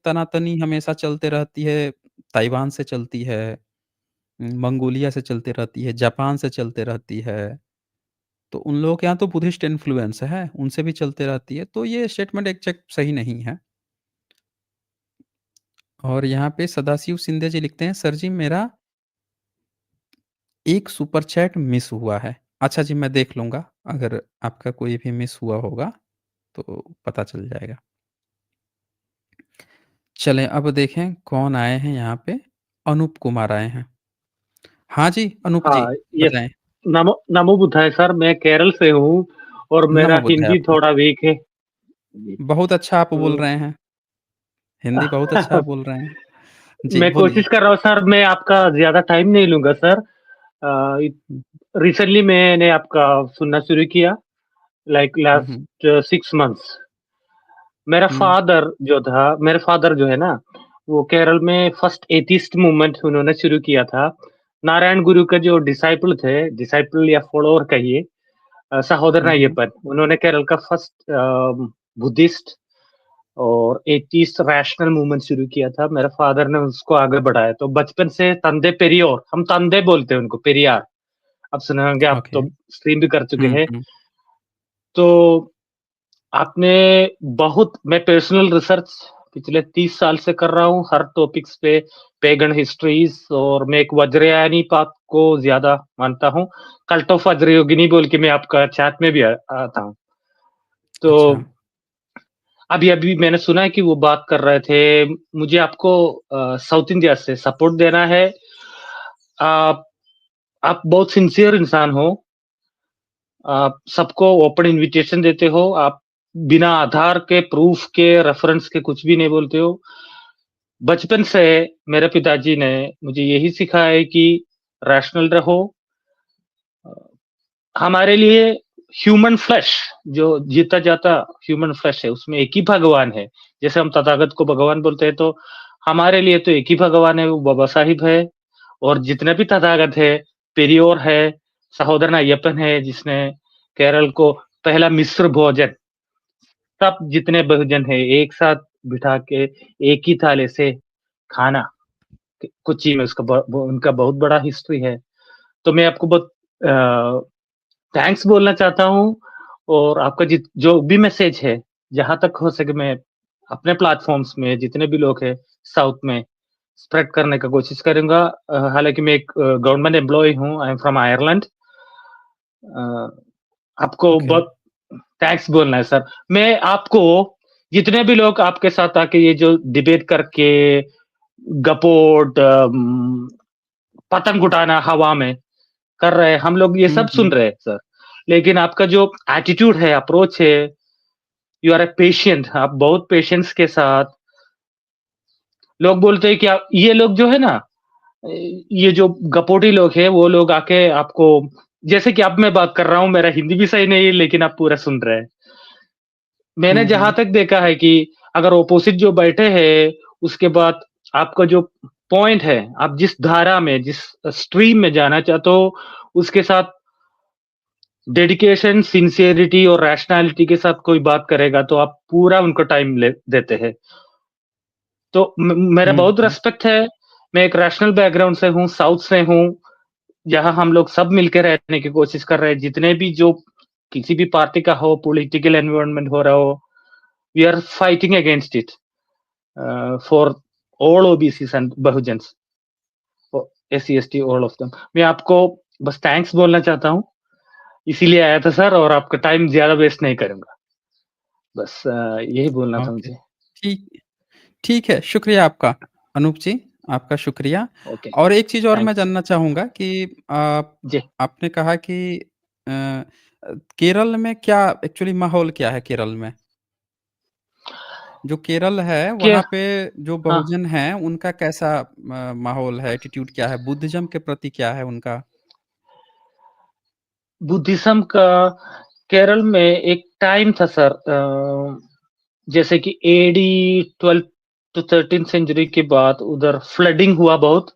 तनातनी हमेशा चलते रहती है, ताइवान से चलती है, मंगोलिया से चलते रहती है, जापान से चलते रहती है। तो उन लोगों के यहाँ तो बुद्धिस्ट इन्फ्लुएंस है, उनसे भी चलते रहती है, तो ये स्टेटमेंट एग्ज़ैक्ट सही नहीं है। और यहाँ पे सदाशिव शिंदे जी लिखते हैं, सर जी मेरा एक सुपर चैट मिस हुआ है। अच्छा जी, मैं देख लूँगा, अगर आपका कोई भी मिस हुआ होगा, तो पता चल जाएगा। चलें अब देखें कौन आए हैं यहाँ पे, अनूप कुमार आए हैं। हाँ जी, अनूप जी, हाँ, यस। बताएँ। नमो नमो बुद्धाय सर, मैं केरल से हूँ और मेरा नमो बुद्धाय हिंदी आपका। थोड़ा वीक है। जी, बहुत अच्छा आप बोल तो रहे हैं, हिंदी बहुत अच्छा आप बोल रहे हैं। जी, मैं बोलिए। कोशिश कर रहा हूँ सर, मैं आपका ज़्यादा टाइम नहीं लूँगा सर। अ, इ रिसेंटली मैंने आपका सुनना शुरू किया, लाइक हुँ, हुँ। Last 6 months. हुँ, मेरे फादर जो है ना, वो केरल में फर्स्ट एथिस्ट मूवमेंट उन्होंने शुरू किया था। नारायण गुरु के जो डिसाइपल या फॉलोअर कहिए, सहोदर हुँ, हुँ। अय्यप्पन, उन्होंने केरल का फर्स्ट बुद्धिस्ट और एथिस्ट रैशनल मूवमेंट शुरू किया था। मेरे फादर ने उसको आगे बढ़ाया। तो बचपन से तंदे पेरियोर, हम तंदे बोलते हैं उनको, पेरियार। आप सुने होंगे, आप ओके। तो स्ट्रीम भी कर चुके हुँ, हैं। हुँ। तो आपने मैं पर्सनल रिसर्च पिछले 30 साल से कर रहा हूँ हर टॉपिक्स पे, पेगन हिस्ट्रीज, और मैं एक वज्रयानी पाप को ज्यादा मानता हूँ। कल्ट ऑफ वज्रयोगिनी बोल के मैं आपका चैट में भी आता हूँ। तो अच्छा। अभी अभी मैंने सुना है कि वो बात कर रहे थे, मुझे आपको साउथ इंडिया से सपोर्ट देना है। आप आप बहुत सिंसियर इंसान हो। आप सबको ओपन इनविटेशन देते हो। आप बिना आधार के, प्रूफ के, रेफरेंस के कुछ भी नहीं बोलते हो। बचपन से मेरे पिताजी ने मुझे यही सिखाया है कि रैशनल रहो। हमारे लिए ह्यूमन फ्लेश, जो जीता जाता ह्यूमन फ्लेश है, उसमें एक ही भगवान है। जैसे हम तथागत को भगवान बोलते हैं, तो हमारे लिए तो एक ही भगवान है, वो बाबा साहिब है। और जितने भी तथागत है, पेरियोर है, सहोदरन अय्यप्पन है, जिसने केरल को पहला मिश्र भोजन, सब जितने बहुजन है एक साथ बिठा के एक ही थाली से खाना, कोच्चि में उनका बहुत बड़ा हिस्ट्री है। तो मैं आपको बहुत थैंक्स बोलना चाहता हूँ। और आपका जो भी मैसेज है, जहां तक हो सके मैं अपने प्लेटफॉर्म्स में जितने भी लोग हैं साउथ में स्प्रेड करने का कोशिश करूंगा। हालांकि मैं एक गवर्नमेंट एम्प्लॉय हूँ, आई एम फ्रॉम आयरलैंड। आपको ओके। बहुत थैंक्स बोलना है सर। मैं आपको, जितने भी लोग आपके साथ आके ये जो डिबेट करके गपोट, पतंग उठाना हवा में कर रहे हैं, हम लोग ये हुँ, सब सुन हुँ। रहे हैं सर। लेकिन आपका जो एटीट्यूड है, अप्रोच है, यू आर ए पेशेंट, आप बहुत पेशेंस के साथ। लोग बोलते हैं कि ये लोग जो है ना, ये जो गपोटी लोग हैं, वो लोग आके आपको, जैसे कि अब मैं बात कर रहा हूँ, मेरा हिंदी भी सही नहीं है, लेकिन आप पूरा सुन रहे हैं। मैंने हुँ, जहां हुँ। तक देखा है कि अगर ओपोजिट जो बैठे हैं, उसके बाद आपका जो पॉइंट है, आप जिस धारा में, जिस स्ट्रीम में जाना चाहते हो, उसके साथ डेडिकेशन, सिंसियरिटी और रैशनैलिटी के साथ कोई बात करेगा, तो आप पूरा उनको टाइम देते हैं। तो मेरा हुँ, बहुत हुँ। रेस्पेक्ट है। मैं एक रैशनल बैकग्राउंड से हूँ, साउथ से हूँ, जहाँ हम लोग सब मिलकर रहने की कोशिश कर रहे हैं। जितने भी जो किसी भी पार्टी का हो, पॉलिटिकल एनवायरनमेंट हो रहा हो, we are fighting against it for all OBCs and Bahujans, SC ST, all of them. मैं आपको बस थैंक्स बोलना चाहता हूँ, इसीलिए आया था सर, और आपका टाइम ज्यादा वेस्ट नहीं करूंगा। बस यही बोलना था ओके। मुझे। ठीक ठीक है, शुक्रिया आपका, अनूप जी, आपका शुक्रिया। ओके, और एक चीज़ और मैं थैंक्स। जानना चाहूँगा कि जी। आपने कहा कि केरल में क्या एक्चुअली माहौल क्या है केरल में? जो केरल है, क्या? वहाँ पे जो हाँ, बहुजन हैं, उनका कैसा माहौल है, एटीट्यूड क्या है? बुद्धिज़्म के प्रति क्या है उनका? बुद्धिज्म का केरल में एक टाइम था सर, जैसे कि एडी 12 टू 13 सेंचुरी के बाद उधर फ्लडिंग हुआ बहुत।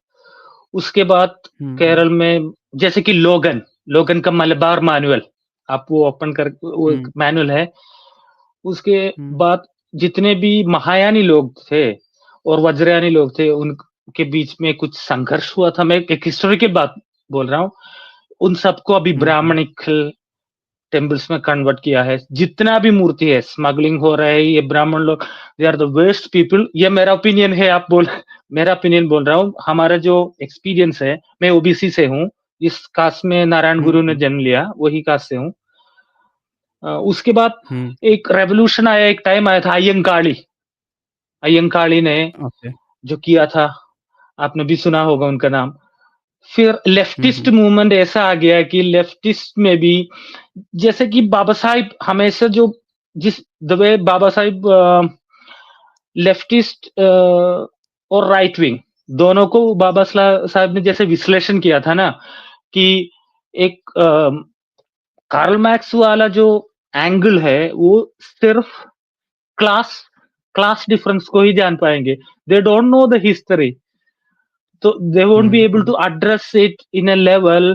उसके बाद हुँ, हुँ। केरल में, जैसे कि लोगन, लोगन का मलबार मैनुअल, आप वो ओपन कर, वो एक हुँ, मैनुअल है। उसके हुँ, बाद जितने भी महायानी लोग थे, और वज्रयानी लोग थे, उनके बीच में कुछ संघर्ष हुआ था। मैं एक हिस्टोरी की बात बोल रहा हूँ। उन सबको अभी हुँ, हुँ। ब्राह्मणिक टेम्पल्स में कन्वर्ट किया है। जितना भी मूर्ति है, स्मगलिंग हो रहा है, ये ब्राह्मण लोग, they are the worst people. ये मेरा ओपिनियन है, आप बोल मेरा ओपिनियन बोल रहा हूँ। हमारा जो एक्सपीरियंस है, मैं ओबीसी से हूँ, इस कास्ट में नारायण हुँ, गुरु ने हुँ। जन्म लिया, वही कास्ट से हूँ। उसके बाद हुँ, एक रेवोल्यूशन आया, एक टाइम आया था अय्यंकाळी। अय्यंकाळी ने ओके। जो किया था, आपने भी सुना होगा उनका नाम। फिर हुँ, लेफ्टिस्ट हुँ। मूवमेंट ऐसा आ गया कि लेफ्टिस्ट में भी जैसे कि बाबा साहिब हमेशा जो जिस the way Baba Sahib leftist और राइट विंग दोनों को साहिब ने जैसे विश्लेषण किया था ना कि एक कार्ल मैक्स वाला जो एंगल है वो सिर्फ क्लास क्लास डिफरेंस को ही जान पाएंगे। They don't know the history, तो they won't be hmm, able to hmm. Address it in a level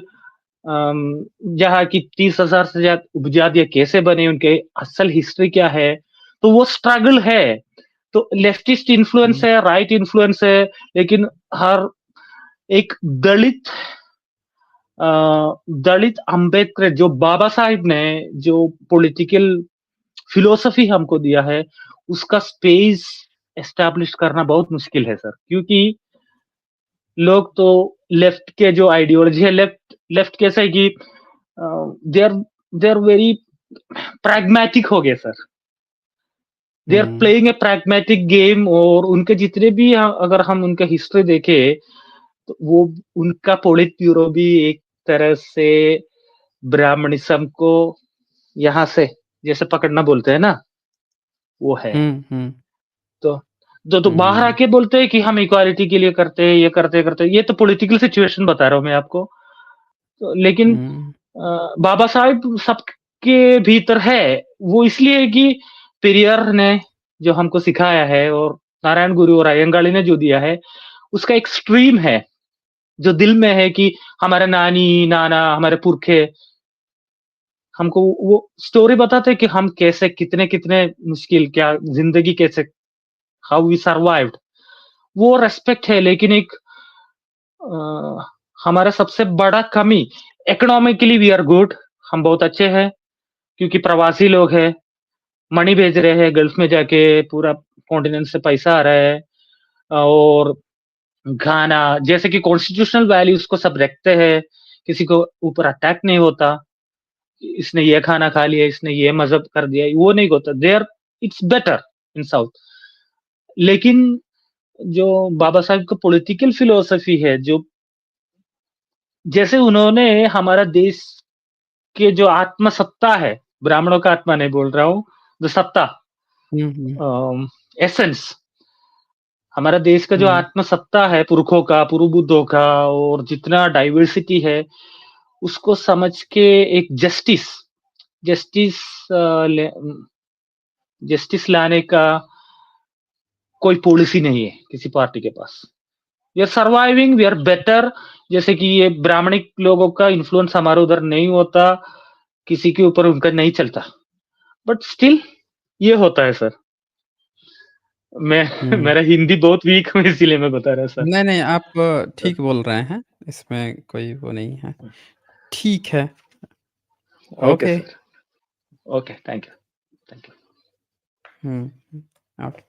जहाँ की 30,000 से ज्यादा उपजातियाँ कैसे बने, उनके असल हिस्ट्री क्या है, तो वो स्ट्रगल है। तो लेफ्टिस्ट इन्फ्लुएंस हुँ, है, राइट इन्फ्लुएंस है, लेकिन हर एक दलित अ, दलित अम्बेडकर जो बाबा साहिब ने जो पॉलिटिकल फिलॉसफी हमको दिया है, उसका स्पेस एस्टैब्लिश करना बहुत मुश्किल है सर, क्योंकि लोग तो लेफ्ट के जो आइडियोलॉजी है, लेफ्ट लेफ्ट कैसा है कि they are they are very pragmatic हो गए sir. They are hmm, playing a pragmatic game, और उनके जितने भी अगर हम उनका हिस्ट्री देखें, तो वो उनका पोलिट ब्यूरो भी एक तरह से ब्राह्मणिज्म को यहाँ से जैसे पकड़ना बोलते हैं ना, वो है। हुँ, हुँ, तो तो बाहर हुँ, आके बोलते हैं कि हम इक्वालिटी के लिए करते हैं, ये करते हैं। ये तो पॉलिटिकल सिचुएशन बता रहा हूँ मैं आपको। तो लेकिन हुँ, बाबा साहब सबके भीतर है। वो इसलिए है कि पेरियार ने जो हमको सिखाया है, और नारायण गुरु और अयंगाड़ी ने जो दिया है, उसका एक स्ट्रीम है जो दिल में है कि हमारे नानी, नाना, हमारे पुरखे हमको वो स्टोरी बताते हैं कि हम कैसे कितने-कितने मुश्किल क्या ज़िंदगी कैसे हाउ वी सर्वाइव्ड। वो रिस्पेक्ट है, लेकिन एक हमारा सबसे बड़ा कमी इकोनॉमिकली वी आर गुड, हम बहुत अच्छे हैं क्योंकि प्रवासी लोग हैं, मनी भेज रहे हैं गल्फ में जाके, पूरा कॉन्टिनेंट से पैसा आ रहा है। और गाना जैसे कि कॉन्स्टिट्यूशनल वैल्यूज को सब रखते हैं, किसी को ऊपर अटैक नहीं होता, इसने ये खाना खा लिया, इसने ये मजहब कर दिया, वो नहीं होता there. It's better in south. लेकिन जो बाबा साहब का पॉलिटिकल फिलोसफी है, जो जैसे उन्होंने हमारा देश के जो आत्मसत्ता है, ब्राह्मणों का आत्मा नहीं बोल रहा हूँ, जो सत्ता, हुँ, हुँ, एसेंस, हमारा देश का जो हुँ, आत्मसत्ता है, पुरखों का, पूर्वबुद्धों का, और जितना डाइवर्सिटी है, उसको समझ के एक जस्टिस जस्टिस लाने का कोई पॉलिसी नहीं है किसी पार्टी के पास। We are surviving, we are better. जैसे कि ये ब्राह्मणिक लोगों का इन्फ्लुएंस हमारे उधर नहीं होता, किसी के ऊपर उनका नहीं चलता, बट स्टिल ये होता है सर। मैं हुँ। मेरा हिंदी बहुत वीक है, इसीलिए मैं बता रहा सर। नहीं, नहीं, आप ठीक बोल रहे हैं, इसमें कोई वो नहीं है। ठीक है, okay okay. Sir. Okay, thank you. Thank you. Hmm, hmm, आप